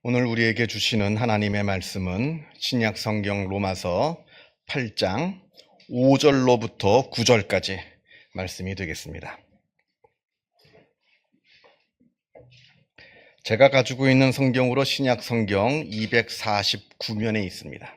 오늘 우리에게 주시는 하나님의 말씀은 신약 성경 로마서 8장 5절로부터 9절까지 말씀이 되겠습니다. 제가 가지고 있는 성경으로 신약 성경 249면에 있습니다.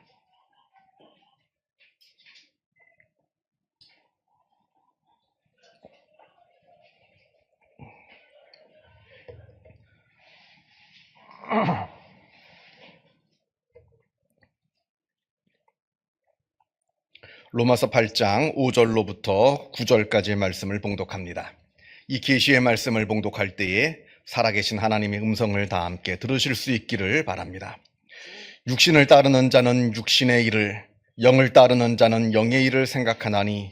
로마서 8장 5절로부터 9절까지의 말씀을 봉독합니다. 이 계시의 말씀을 봉독할 때에 살아계신 하나님의 음성을 다 함께 들으실 수 있기를 바랍니다. 육신을 따르는 자는 육신의 일을, 영을 따르는 자는 영의 일을 생각하나니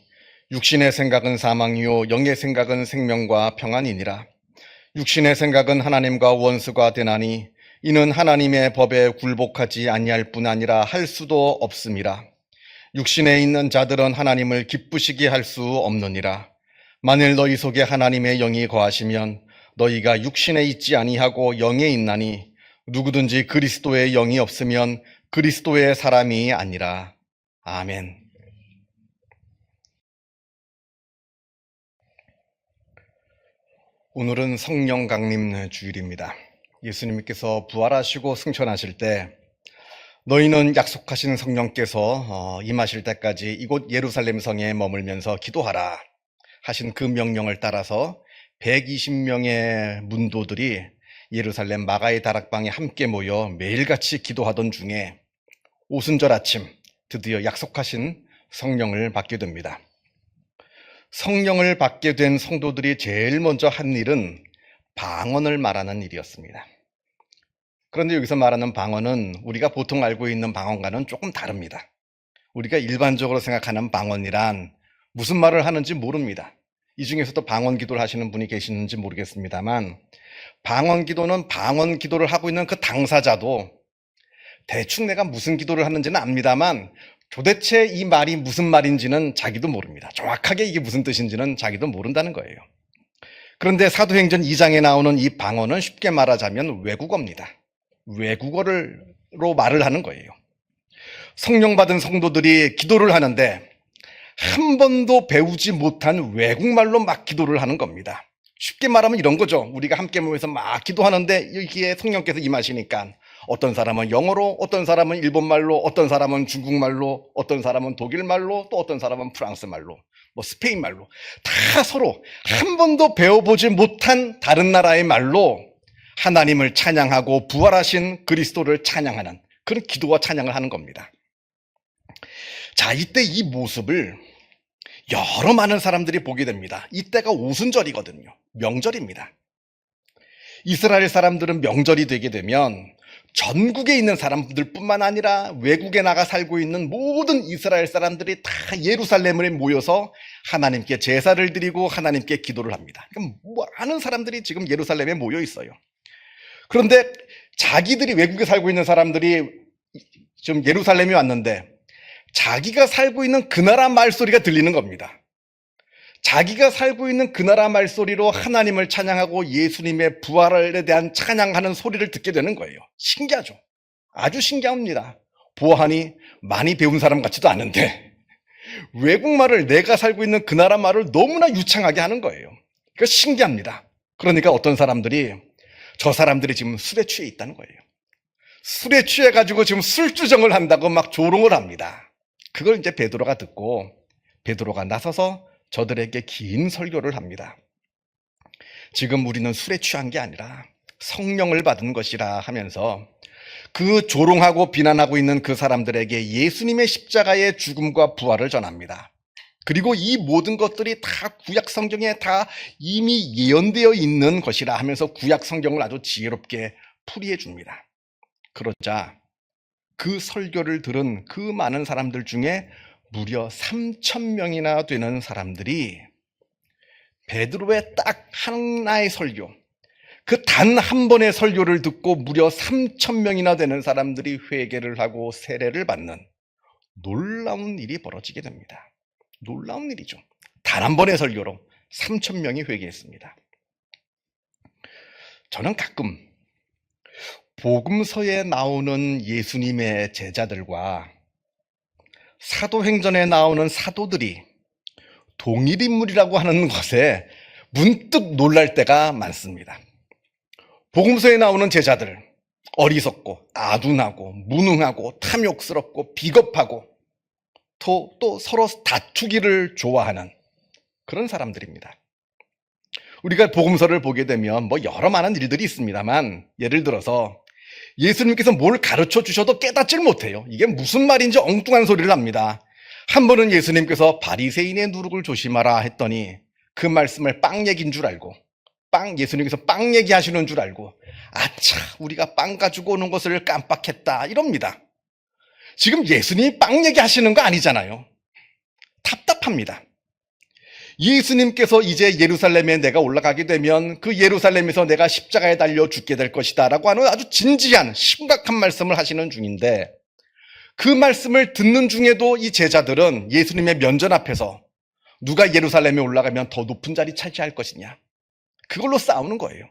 육신의 생각은 사망이요 영의 생각은 생명과 평안이니라. 육신의 생각은 하나님과 원수가 되나니 이는 하나님의 법에 굴복하지 아니할 뿐 아니라 할 수도 없음이라. 육신에 있는 자들은 하나님을 기쁘시게 할 수 없느니라. 만일 너희 속에 하나님의 영이 거하시면 너희가 육신에 있지 아니하고 영에 있나니 누구든지 그리스도의 영이 없으면 그리스도의 사람이 아니라. 아멘. 오늘은 성령 강림 주일입니다. 예수님께서 부활하시고 승천하실 때 너희는 약속하신 성령께서 임하실 때까지 이곳 예루살렘 성에 머물면서 기도하라 하신 그 명령을 따라서 120명의 문도들이 예루살렘 마가의 다락방에 함께 모여 매일같이 기도하던 중에 오순절 아침 드디어 약속하신 성령을 받게 됩니다. 성령을 받게 된 성도들이 제일 먼저 한 일은 방언을 말하는 일이었습니다. 그런데 여기서 말하는 방언은 우리가 보통 알고 있는 방언과는 조금 다릅니다. 우리가 일반적으로 생각하는 방언이란 무슨 말을 하는지 모릅니다. 이 중에서도 방언 기도를 하시는 분이 계시는지 모르겠습니다만 방언 기도는 방언 기도를 하고 있는 그 당사자도 대충 내가 무슨 기도를 하는지는 압니다만 도대체 이 말이 무슨 말인지는 자기도 모릅니다. 정확하게 이게 무슨 뜻인지는 자기도 모른다는 거예요. 그런데 사도행전 2장에 나오는 이 방언은 쉽게 말하자면 외국어입니다. 외국어로 말을 하는 거예요. 성령 받은 성도들이 기도를 하는데 한 번도 배우지 못한 외국말로 막 기도를 하는 겁니다. 쉽게 말하면 이런 거죠. 우리가 함께 모여서 막 기도하는데 여기에 성령께서 임하시니까 어떤 사람은 영어로, 어떤 사람은 일본말로, 어떤 사람은 중국말로, 어떤 사람은 독일말로, 또 어떤 사람은 프랑스말로, 스페인말로 다 서로 한 번도 배워보지 못한 다른 나라의 말로 하나님을 찬양하고 부활하신 그리스도를 찬양하는 그런 기도와 찬양을 하는 겁니다. 자, 이때 이 모습을 여러 많은 사람들이 보게 됩니다. 이때가 오순절이거든요. 명절입니다. 이스라엘 사람들은 명절이 되게 되면 전국에 있는 사람들뿐만 아니라 외국에 나가 살고 있는 모든 이스라엘 사람들이 다 예루살렘에 모여서 하나님께 제사를 드리고 하나님께 기도를 합니다. 그럼 많은 사람들이 지금 예루살렘에 모여 있어요. 그런데 자기들이 외국에 살고 있는 사람들이 좀 예루살렘에 왔는데 자기가 살고 있는 그 나라 말소리가 들리는 겁니다. 자기가 살고 있는 그 나라 말소리로 하나님을 찬양하고 예수님의 부활에 대한 찬양하는 소리를 듣게 되는 거예요. 신기하죠? 아주 신기합니다. 보아하니 많이 배운 사람 같지도 않은데 외국말을 내가 살고 있는 그 나라 말을 너무나 유창하게 하는 거예요. 그러니까 신기합니다. 그러니까 어떤 사람들이 저 사람들이 지금 술에 취해 있다는 거예요. 술에 취해가지고 지금 술주정을 한다고 막 조롱을 합니다. 그걸 이제 베드로가 듣고 베드로가 나서서 저들에게 긴 설교를 합니다. 지금 우리는 술에 취한 게 아니라 성령을 받은 것이라 하면서 그 조롱하고 비난하고 있는 그 사람들에게 예수님의 십자가의 죽음과 부활을 전합니다. 그리고 이 모든 것들이 다 구약 성경에 다 이미 예언되어 있는 것이라 하면서 구약 성경을 아주 지혜롭게 풀이해 줍니다. 그러자 그 설교를 들은 그 많은 사람들 중에 무려 3,000명이나 되는 사람들이 베드로의 딱 하나의 설교, 그 단 한 번의 설교를 듣고 무려 3,000명이나 되는 사람들이 회개를 하고 세례를 받는 놀라운 일이 벌어지게 됩니다. 놀라운 일이죠. 단 한 번의 설교로 3,000명이 회개했습니다. 저는 가끔 복음서에 나오는 예수님의 제자들과 사도행전에 나오는 사도들이 동일 인물이라고 하는 것에 문득 놀랄 때가 많습니다. 복음서에 나오는 제자들, 어리석고 아둔하고 무능하고 탐욕스럽고 비겁하고 또 서로 다투기를 좋아하는 그런 사람들입니다. 우리가 복음서를 보게 되면 여러 많은 일들이 있습니다만, 예를 들어서 예수님께서 뭘 가르쳐 주셔도 깨닫질 못해요. 이게 무슨 말인지 엉뚱한 소리를 합니다. 한 번은 예수님께서 바리새인의 누룩을 조심하라 했더니 그 말씀을 빵 얘기인 줄 알고, 예수님께서 빵 얘기하시는 줄 알고, 아차, 우리가 빵 가지고 오는 것을 깜빡했다, 이럽니다. 지금 예수님이 빵 얘기하시는 거 아니잖아요. 답답합니다. 예수님께서 이제 예루살렘에 내가 올라가게 되면 그 예루살렘에서 내가 십자가에 달려 죽게 될 것이다 라고 하는 아주 진지한 심각한 말씀을 하시는 중인데, 그 말씀을 듣는 중에도 이 제자들은 예수님의 면전 앞에서 누가 예루살렘에 올라가면 더 높은 자리 차지할 것이냐, 그걸로 싸우는 거예요.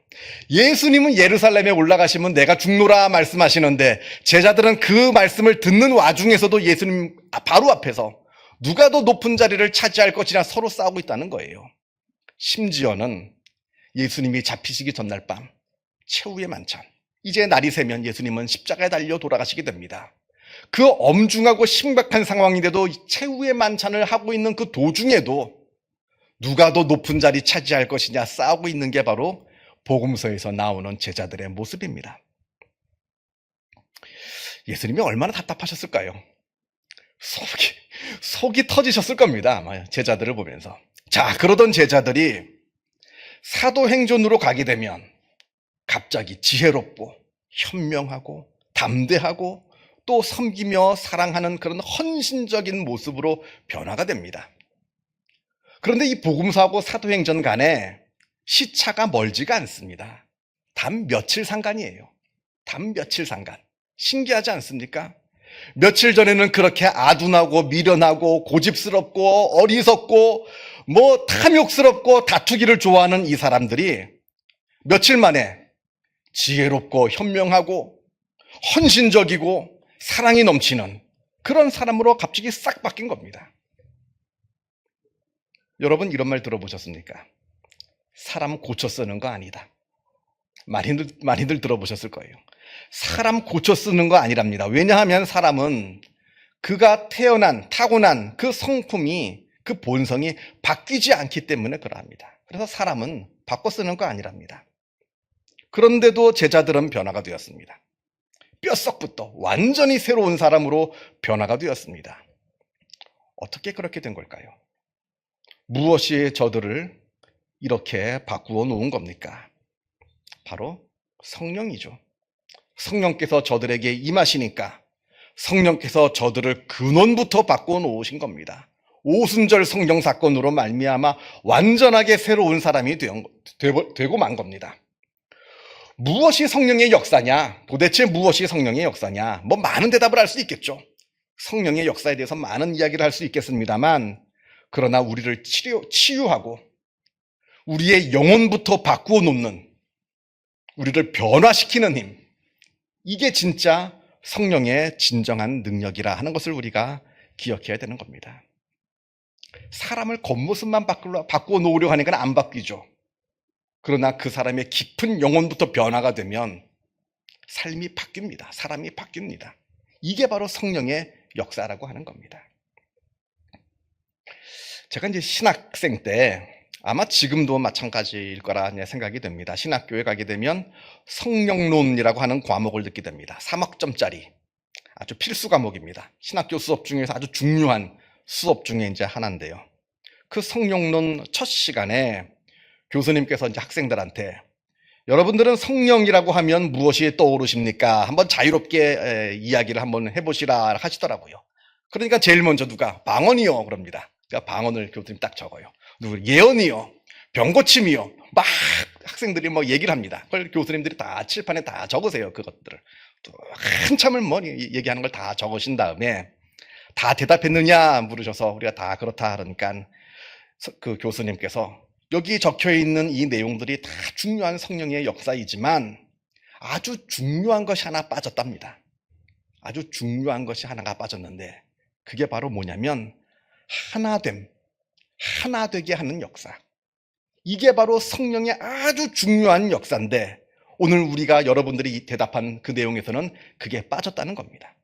예수님은 예루살렘에 올라가시면 내가 죽노라 말씀하시는데, 제자들은 그 말씀을 듣는 와중에서도 예수님 바로 앞에서 누가 더 높은 자리를 차지할 것이냐 서로 싸우고 있다는 거예요. 심지어는 예수님이 잡히시기 전날 밤 최후의 만찬, 이제 날이 새면 예수님은 십자가에 달려 돌아가시게 됩니다. 그 엄중하고 심각한 상황인데도 최후의 만찬을 하고 있는 그 도중에도 누가 더 높은 자리 차지할 것이냐 싸우고 있는 게 바로 복음서에서 나오는 제자들의 모습입니다. 예수님이 얼마나 답답하셨을까요? 속이 터지셨을 겁니다, 아마 제자들을 보면서. 자, 그러던 제자들이 사도행전으로 가게 되면 갑자기 지혜롭고 현명하고 담대하고 또 섬기며 사랑하는 그런 헌신적인 모습으로 변화가 됩니다. 그런데 이 복음서하고 사도행전 간에 시차가 멀지가 않습니다. 단 며칠 상간이에요. 단 며칠 상간. 신기하지 않습니까? 며칠 전에는 그렇게 아둔하고 미련하고 고집스럽고 어리석고 탐욕스럽고 다투기를 좋아하는 이 사람들이 며칠 만에 지혜롭고 현명하고 헌신적이고 사랑이 넘치는 그런 사람으로 갑자기 싹 바뀐 겁니다. 여러분, 이런 말 들어보셨습니까? 사람 고쳐 쓰는 거 아니다. 많이들 들어보셨을 거예요. 사람 고쳐 쓰는 거 아니랍니다. 왜냐하면 사람은 그가 타고난 그 성품이, 그 본성이 바뀌지 않기 때문에 그러합니다. 그래서 사람은 바꿔 쓰는 거 아니랍니다. 그런데도 제자들은 변화가 되었습니다. 뼛속부터 완전히 새로운 사람으로 변화가 되었습니다. 어떻게 그렇게 된 걸까요? 무엇이 저들을 이렇게 바꾸어 놓은 겁니까? 바로 성령이죠. 성령께서 저들에게 임하시니까 성령께서 저들을 근원부터 바꾸어 놓으신 겁니다. 오순절 성령 사건으로 말미암아 완전하게 새로운 사람이 되고 만 겁니다. 무엇이 성령의 역사냐? 도대체 무엇이 성령의 역사냐? 많은 대답을 할 수 있겠죠. 성령의 역사에 대해서 많은 이야기를 할 수 있겠습니다만, 그러나 우리를 치유하고 우리의 영혼부터 바꾸어 놓는, 우리를 변화시키는 힘, 이게 진짜 성령의 진정한 능력이라 하는 것을 우리가 기억해야 되는 겁니다. 사람을 겉모습만 바꾸어 놓으려고 하니까 안 바뀌죠. 그러나 그 사람의 깊은 영혼부터 변화가 되면 삶이 바뀝니다. 사람이 바뀝니다. 이게 바로 성령의 역사라고 하는 겁니다. 제가 이제 신학생 때, 아마 지금도 마찬가지일 거라 생각이 됩니다. 신학교에 가게 되면 성령론이라고 하는 과목을 듣게 됩니다. 3학점짜리 아주 필수 과목입니다. 신학교 수업 중에서 아주 중요한 수업 중에 이제 하나인데요. 그 성령론 첫 시간에 교수님께서 이제 학생들한테, 여러분들은 성령이라고 하면 무엇이 떠오르십니까? 한번 자유롭게 이야기를 한번 해보시라 하시더라고요. 그러니까 제일 먼저 누가 방언이요 그럽니다. 그러니까 방언을 교수님 딱 적어요. 누구 예언이요, 병고침이요, 막 학생들이 얘기를 합니다. 그걸 교수님들이 다 칠판에 다 적으세요. 그것들을 또 한참을 얘기하는 걸 다 적으신 다음에 다 대답했느냐 물으셔서 우리가 다 그렇다 그러니까 그 교수님께서 여기 적혀 있는 이 내용들이 다 중요한 성령의 역사이지만 아주 중요한 것이 하나 빠졌답니다. 아주 중요한 것이 하나가 빠졌는데 그게 바로 뭐냐면 하나됨, 하나 되게 하는 역사. 이게 바로 성령의 아주 중요한 역사인데 오늘 우리가 여러분들이 대답한 그 내용에서는 그게 빠졌다는 겁니다.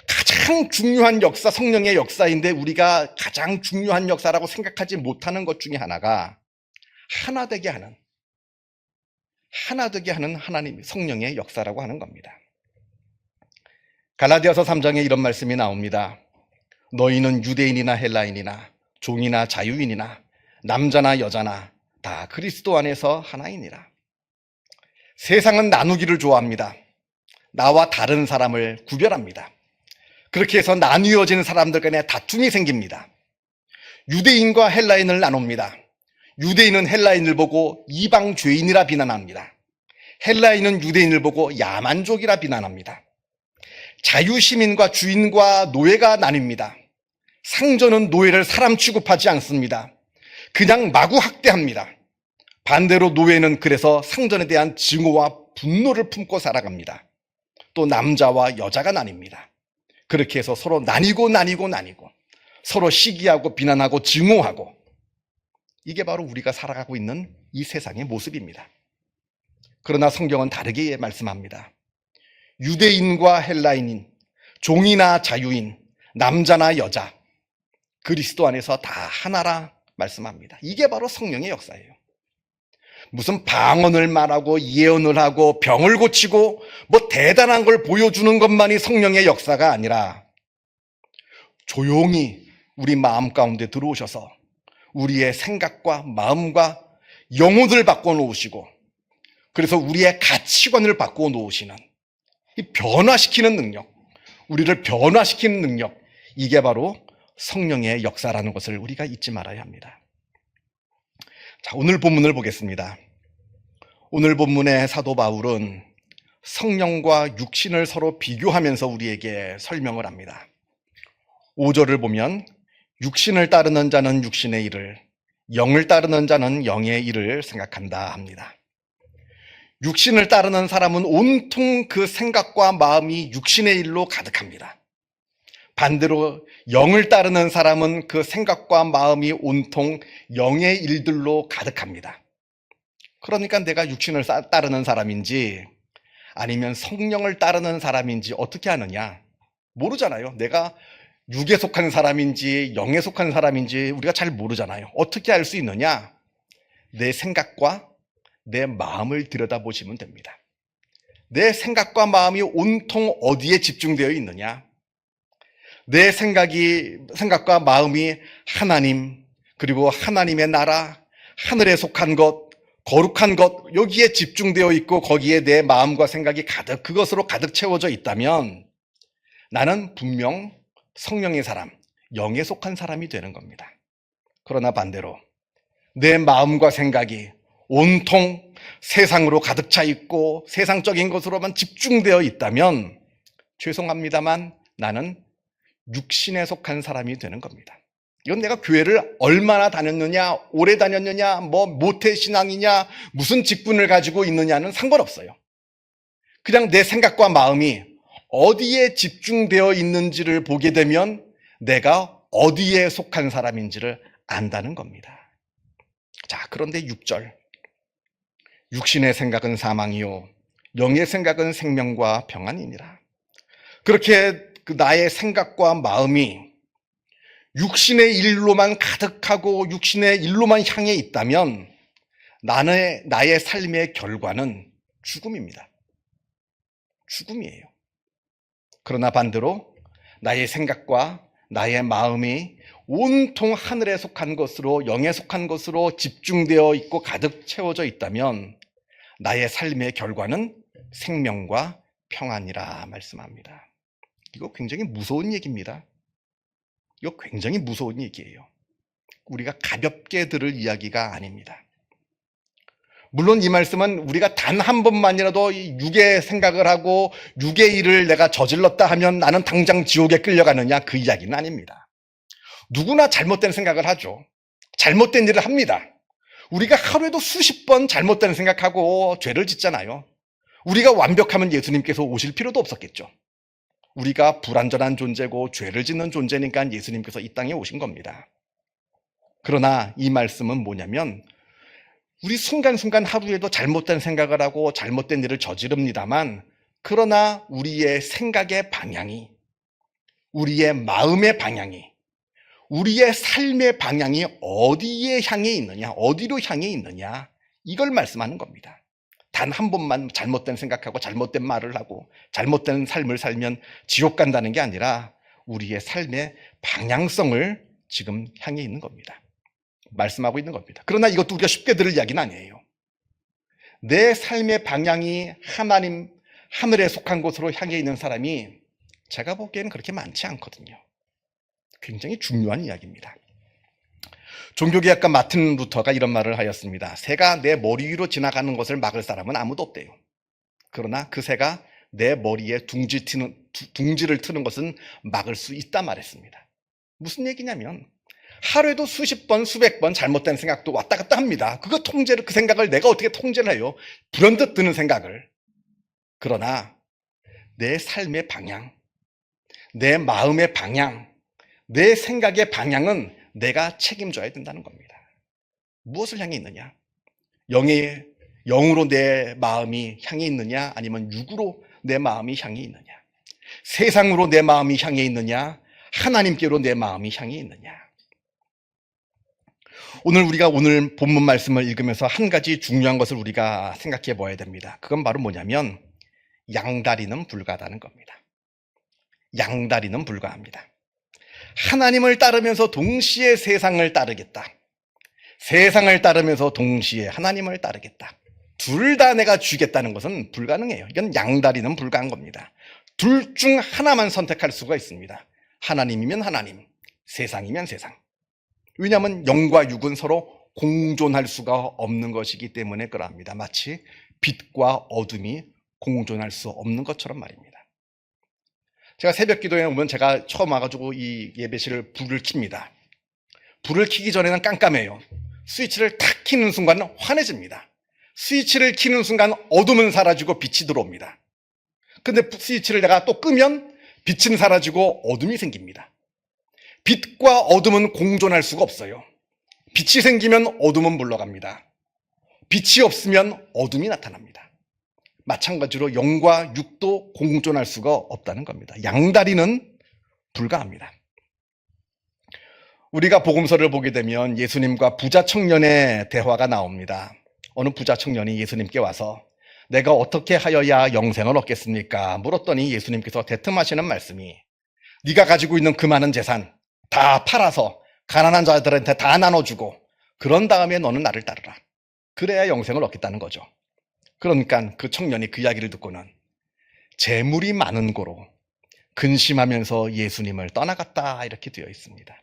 가장 중요한 역사, 성령의 역사인데 우리가 가장 중요한 역사라고 생각하지 못하는 것 중에 하나가 하나 되게 하는 하나님, 성령의 역사라고 하는 겁니다. 갈라디아서 3장에 이런 말씀이 나옵니다. 너희는 유대인이나 헬라인이나 종이나 자유인이나 남자나 여자나 다 그리스도 안에서 하나이니라. 세상은 나누기를 좋아합니다. 나와 다른 사람을 구별합니다. 그렇게 해서 나뉘어진 사람들 간에 다툼이 생깁니다. 유대인과 헬라인을 나눕니다. 유대인은 헬라인을 보고 이방 죄인이라 비난합니다. 헬라인은 유대인을 보고 야만족이라 비난합니다. 자유시민과 주인과 노예가 나뉩니다. 상전은 노예를 사람 취급하지 않습니다. 그냥 마구 학대합니다. 반대로 노예는 그래서 상전에 대한 증오와 분노를 품고 살아갑니다. 또 남자와 여자가 나뉩니다. 그렇게 해서 서로 나뉘고 서로 시기하고 비난하고 증오하고 이게 바로 우리가 살아가고 있는 이 세상의 모습입니다. 그러나 성경은 다르게 말씀합니다. 유대인과 헬라인인, 종이나 자유인, 남자나 여자, 그리스도 안에서 다 하나라 말씀합니다. 이게 바로 성령의 역사예요. 무슨 방언을 말하고 예언을 하고 병을 고치고 뭐 대단한 걸 보여주는 것만이 성령의 역사가 아니라 조용히 우리 마음 가운데 들어오셔서 우리의 생각과 마음과 영혼을 바꿔놓으시고 그래서 우리의 가치관을 바꿔놓으시는 이 변화시키는 능력, 우리를 변화시키는 능력, 이게 바로 성령의 역사라는 것을 우리가 잊지 말아야 합니다. 자, 오늘 본문을 보겠습니다. 오늘 본문의 사도 바울은 성령과 육신을 서로 비교하면서 우리에게 설명을 합니다. 5절을 보면 육신을 따르는 자는 육신의 일을, 영을 따르는 자는 영의 일을 생각한다 합니다. 육신을 따르는 사람은 온통 그 생각과 마음이 육신의 일로 가득합니다. 반대로 영을 따르는 사람은 그 생각과 마음이 온통 영의 일들로 가득합니다. 그러니까 내가 육신을 따르는 사람인지 아니면 성령을 따르는 사람인지 어떻게 아느냐? 모르잖아요. 내가 육에 속한 사람인지 영에 속한 사람인지 우리가 잘 모르잖아요. 어떻게 알 수 있느냐? 내 생각과 내 마음을 들여다보시면 됩니다. 내 생각과 마음이 온통 어디에 집중되어 있느냐? 내 생각과 마음이 하나님, 그리고 하나님의 나라, 하늘에 속한 것, 거룩한 것, 여기에 집중되어 있고 거기에 내 마음과 생각이 그것으로 가득 채워져 있다면 나는 분명 성령의 사람, 영에 속한 사람이 되는 겁니다. 그러나 반대로 내 마음과 생각이 온통 세상으로 가득 차 있고 세상적인 것으로만 집중되어 있다면 죄송합니다만 나는 육신에 속한 사람이 되는 겁니다. 이건 내가 교회를 얼마나 다녔느냐, 오래 다녔느냐, 뭐 모태신앙이냐, 무슨 직분을 가지고 있느냐는 상관없어요. 그냥 내 생각과 마음이 어디에 집중되어 있는지를 보게 되면 내가 어디에 속한 사람인지를 안다는 겁니다. 자, 그런데 6절. 육신의 생각은 사망이요 영의 생각은 생명과 평안이니라. 그렇게 나의 생각과 마음이 육신의 일로만 가득하고 육신의 일로만 향해 있다면 나의 삶의 결과는 죽음입니다. 죽음이에요. 그러나 반대로 나의 생각과 나의 마음이 온통 하늘에 속한 것으로, 영에 속한 것으로 집중되어 있고 가득 채워져 있다면 나의 삶의 결과는 생명과 평안이라 말씀합니다. 이거 굉장히 무서운 얘기입니다. 이거 굉장히 무서운 얘기예요. 우리가 가볍게 들을 이야기가 아닙니다. 물론 이 말씀은 우리가 단 한 번만이라도 육의 생각을 하고 육의 일을 내가 저질렀다 하면 나는 당장 지옥에 끌려가느냐, 그 이야기는 아닙니다. 누구나 잘못된 생각을 하죠. 잘못된 일을 합니다. 우리가 하루에도 수십 번 잘못된 생각하고 죄를 짓잖아요. 우리가 완벽하면 예수님께서 오실 필요도 없었겠죠. 우리가 불완전한 존재고 죄를 짓는 존재니까 예수님께서 이 땅에 오신 겁니다. 그러나 이 말씀은 뭐냐면 우리 순간순간 하루에도 잘못된 생각을 하고 잘못된 일을 저지릅니다만 그러나 우리의 생각의 방향이, 우리의 마음의 방향이, 우리의 삶의 방향이 어디에 향해 있느냐, 어디로 향해 있느냐, 이걸 말씀하는 겁니다. 단 한 번만 잘못된 생각하고 잘못된 말을 하고 잘못된 삶을 살면 지옥 간다는 게 아니라 우리의 삶의 방향성을 지금 향해 있는 겁니다. 말씀하고 있는 겁니다. 그러나 이것도 우리가 쉽게 들을 이야기는 아니에요. 내 삶의 방향이 하나님, 하늘에 속한 곳으로 향해 있는 사람이 제가 보기에는 그렇게 많지 않거든요. 굉장히 중요한 이야기입니다. 종교개혁가 마틴 루터가 이런 말을 하였습니다. 새가 내 머리 위로 지나가는 것을 막을 사람은 아무도 없대요. 그러나 그 새가 내 머리에 둥지를 트는 것은 막을 수 있다 말했습니다. 무슨 얘기냐면 하루에도 수십 번, 수백 번 잘못된 생각도 왔다 갔다 합니다. 그 생각을 내가 어떻게 통제를 해요? 불현듯 드는 생각을. 그러나 내 삶의 방향, 내 마음의 방향, 내 생각의 방향은 내가 책임져야 된다는 겁니다. 무엇을 향해 있느냐? 영으로 내 마음이 향해 있느냐? 아니면 육으로 내 마음이 향해 있느냐? 세상으로 내 마음이 향해 있느냐? 하나님께로 내 마음이 향해 있느냐? 우리가 오늘 본문 말씀을 읽으면서 한 가지 중요한 것을 우리가 생각해 보아야 됩니다. 그건 바로 뭐냐면 양다리는 불가하다는 겁니다. 양다리는 불가합니다. 하나님을 따르면서 동시에 세상을 따르겠다. 세상을 따르면서 동시에 하나님을 따르겠다. 둘 다 내가 쥐겠다는 것은 불가능해요. 이건 양다리는 불가한 겁니다. 둘 중 하나만 선택할 수가 있습니다. 하나님이면 하나님, 세상이면 세상. 왜냐하면 영과 육은 서로 공존할 수가 없는 것이기 때문에 그러합니다. 마치 빛과 어둠이 공존할 수 없는 것처럼 말입니다. 제가 새벽 기도에 오면 제가 처음 와가지고 이 예배실을 불을 켭니다. 불을 켜기 전에는 깜깜해요. 스위치를 탁 켜는 순간 환해집니다. 스위치를 켜는 순간 어둠은 사라지고 빛이 들어옵니다. 근데 스위치를 내가 또 끄면 빛은 사라지고 어둠이 생깁니다. 빛과 어둠은 공존할 수가 없어요. 빛이 생기면 어둠은 물러갑니다. 빛이 없으면 어둠이 나타납니다. 마찬가지로 영과 육도 공존할 수가 없다는 겁니다. 양다리는 불가합니다. 우리가 복음서를 보게 되면 예수님과 부자 청년의 대화가 나옵니다. 어느 부자 청년이 예수님께 와서 내가 어떻게 하여야 영생을 얻겠습니까? 물었더니 예수님께서 대뜸하시는 말씀이 네가 가지고 있는 그 많은 재산 다 팔아서 가난한 자들한테 다 나눠주고 그런 다음에 너는 나를 따르라. 그래야 영생을 얻겠다는 거죠. 그러니까 그 청년이 그 이야기를 듣고는 재물이 많은 고로 근심하면서 예수님을 떠나갔다 이렇게 되어 있습니다.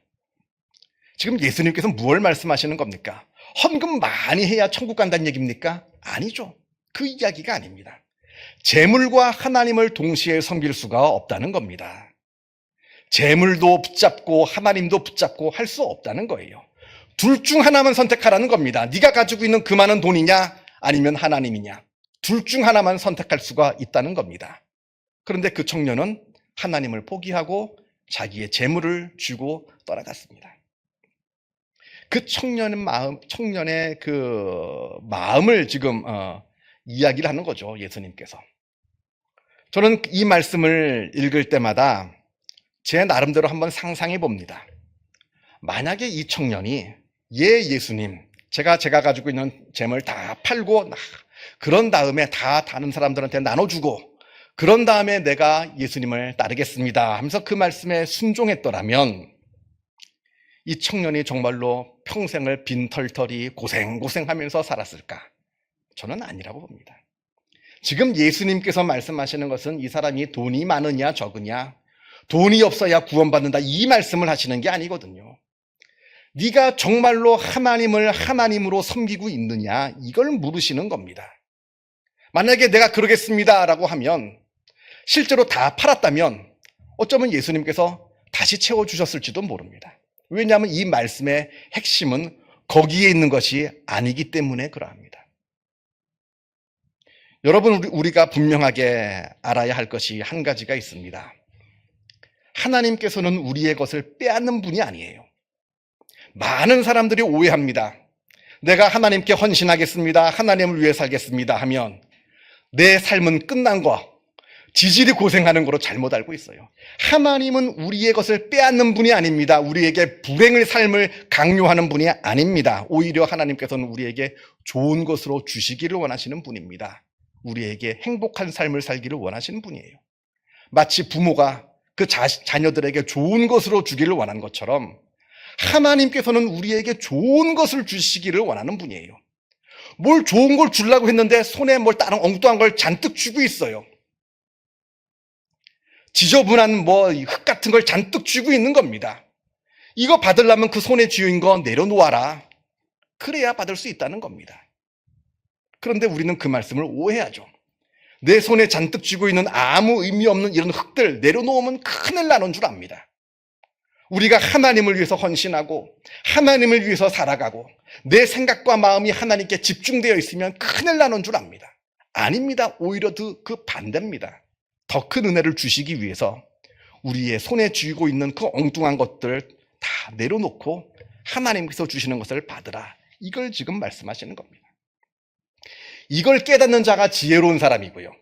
지금 예수님께서 무엇을 말씀하시는 겁니까? 헌금 많이 해야 천국 간다는 얘기입니까? 아니죠. 그 이야기가 아닙니다. 재물과 하나님을 동시에 섬길 수가 없다는 겁니다. 재물도 붙잡고 하나님도 붙잡고 할 수 없다는 거예요. 둘 중 하나만 선택하라는 겁니다. 네가 가지고 있는 그 많은 돈이냐 아니면 하나님이냐. 둘 중 하나만 선택할 수가 있다는 겁니다. 그런데 그 청년은 하나님을 포기하고 자기의 재물을 쥐고 떠나갔습니다. 그 청년의 그 마음을 지금 이야기를 하는 거죠, 예수님께서. 저는 이 말씀을 읽을 때마다 제 나름대로 한번 상상해 봅니다. 만약에 이 청년이 예수님, 제가 가지고 있는 재물 다 팔고 그런 다음에 다 다른 사람들한테 나눠주고 그런 다음에 내가 예수님을 따르겠습니다 하면서 그 말씀에 순종했더라면 이 청년이 정말로 평생을 빈털터리 고생하면서 살았을까? 저는 아니라고 봅니다. 지금 예수님께서 말씀하시는 것은 이 사람이 돈이 많으냐 적으냐, 돈이 없어야 구원받는다 이 말씀을 하시는 게 아니거든요. 네가 정말로 하나님을 하나님으로 섬기고 있느냐 이걸 물으시는 겁니다. 만약에 내가 그러겠습니다 라고 하면 실제로 다 팔았다면 어쩌면 예수님께서 다시 채워주셨을지도 모릅니다. 왜냐하면 이 말씀의 핵심은 거기에 있는 것이 아니기 때문에 그러합니다. 여러분, 우리가 분명하게 알아야 할 것이 한 가지가 있습니다. 하나님께서는 우리의 것을 빼앗는 분이 아니에요. 많은 사람들이 오해합니다. 내가 하나님께 헌신하겠습니다, 하나님을 위해 살겠습니다 하면 내 삶은 끝난 거, 지질이 고생하는 거로 잘못 알고 있어요. 하나님은 우리의 것을 빼앗는 분이 아닙니다. 우리에게 불행의 삶을 강요하는 분이 아닙니다. 오히려 하나님께서는 우리에게 좋은 것으로 주시기를 원하시는 분입니다. 우리에게 행복한 삶을 살기를 원하시는 분이에요. 마치 부모가 그 자녀들에게 좋은 것으로 주기를 원하는 것처럼 하나님께서는 우리에게 좋은 것을 주시기를 원하는 분이에요. 뭘 좋은 걸 주려고 했는데 손에 뭘 다른 엉뚱한 걸 잔뜩 쥐고 있어요. 지저분한 흙 같은 걸 잔뜩 쥐고 있는 겁니다. 이거 받으려면 그 손에 쥐인 거 내려놓아라. 그래야 받을 수 있다는 겁니다. 그런데 우리는 그 말씀을 오해하죠. 내 손에 잔뜩 쥐고 있는 아무 의미 없는 이런 흙들 내려놓으면 큰일 나는 줄 압니다. 우리가 하나님을 위해서 헌신하고 하나님을 위해서 살아가고 내 생각과 마음이 하나님께 집중되어 있으면 큰일 나는 줄 압니다. 아닙니다. 오히려 그 반대입니다. 더 큰 은혜를 주시기 위해서 우리의 손에 쥐고 있는 그 엉뚱한 것들 다 내려놓고 하나님께서 주시는 것을 받으라. 이걸 지금 말씀하시는 겁니다. 이걸 깨닫는 자가 지혜로운 사람이고요.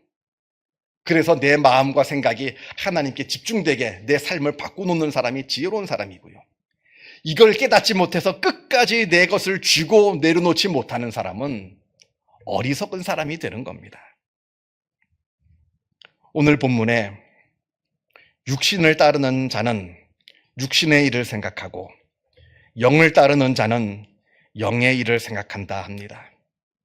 그래서 내 마음과 생각이 하나님께 집중되게 내 삶을 바꿔놓는 사람이 지혜로운 사람이고요. 이걸 깨닫지 못해서 끝까지 내 것을 쥐고 내려놓지 못하는 사람은 어리석은 사람이 되는 겁니다. 오늘 본문에 육신을 따르는 자는 육신의 일을 생각하고 영을 따르는 자는 영의 일을 생각한다 합니다.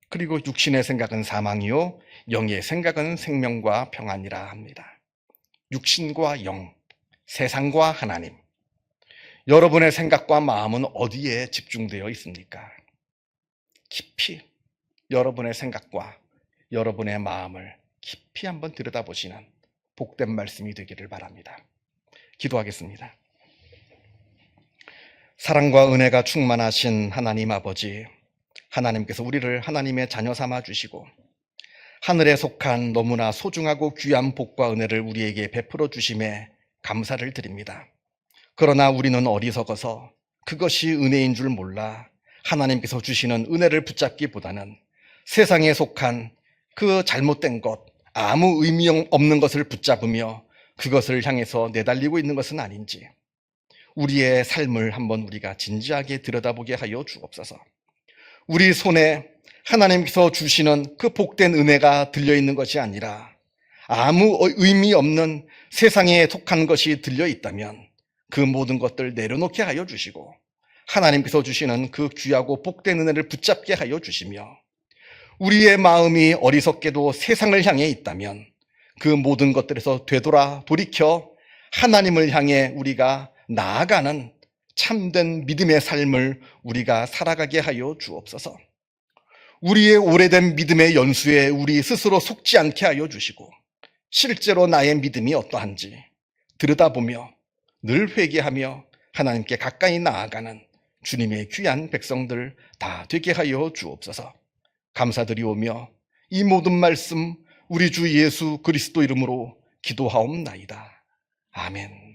그리고 육신의 생각은 사망이요 영의 생각은 생명과 평안이라 합니다. 육신과 영, 세상과 하나님. 여러분의 생각과 마음은 어디에 집중되어 있습니까? 깊이 여러분의 생각과 여러분의 마음을 깊이 한번 들여다보시는 복된 말씀이 되기를 바랍니다. 기도하겠습니다. 사랑과 은혜가 충만하신 하나님 아버지, 하나님께서 우리를 하나님의 자녀 삼아 주시고 하늘에 속한 너무나 소중하고 귀한 복과 은혜를 우리에게 베풀어 주심에 감사를 드립니다. 그러나 우리는 어리석어서 그것이 은혜인 줄 몰라 하나님께서 주시는 은혜를 붙잡기보다는 세상에 속한 그 잘못된 것, 아무 의미 없는 것을 붙잡으며 그것을 향해서 내달리고 있는 것은 아닌지 우리의 삶을 한번 우리가 진지하게 들여다보게 하여 주옵소서. 우리 손에 하나님께서 주시는 그 복된 은혜가 들려있는 것이 아니라 아무 의미 없는 세상에 속한 것이 들려있다면 그 모든 것들 내려놓게 하여 주시고 하나님께서 주시는 그 귀하고 복된 은혜를 붙잡게 하여 주시며 우리의 마음이 어리석게도 세상을 향해 있다면 그 모든 것들에서 돌이켜 하나님을 향해 우리가 나아가는 참된 믿음의 삶을 우리가 살아가게 하여 주옵소서. 우리의 오래된 믿음의 연수에 우리 스스로 속지 않게 하여 주시고 실제로 나의 믿음이 어떠한지 들여다보며 늘 회개하며 하나님께 가까이 나아가는 주님의 귀한 백성들 다 되게 하여 주옵소서. 감사드리오며 이 모든 말씀 우리 주 예수 그리스도 이름으로 기도하옵나이다. 아멘.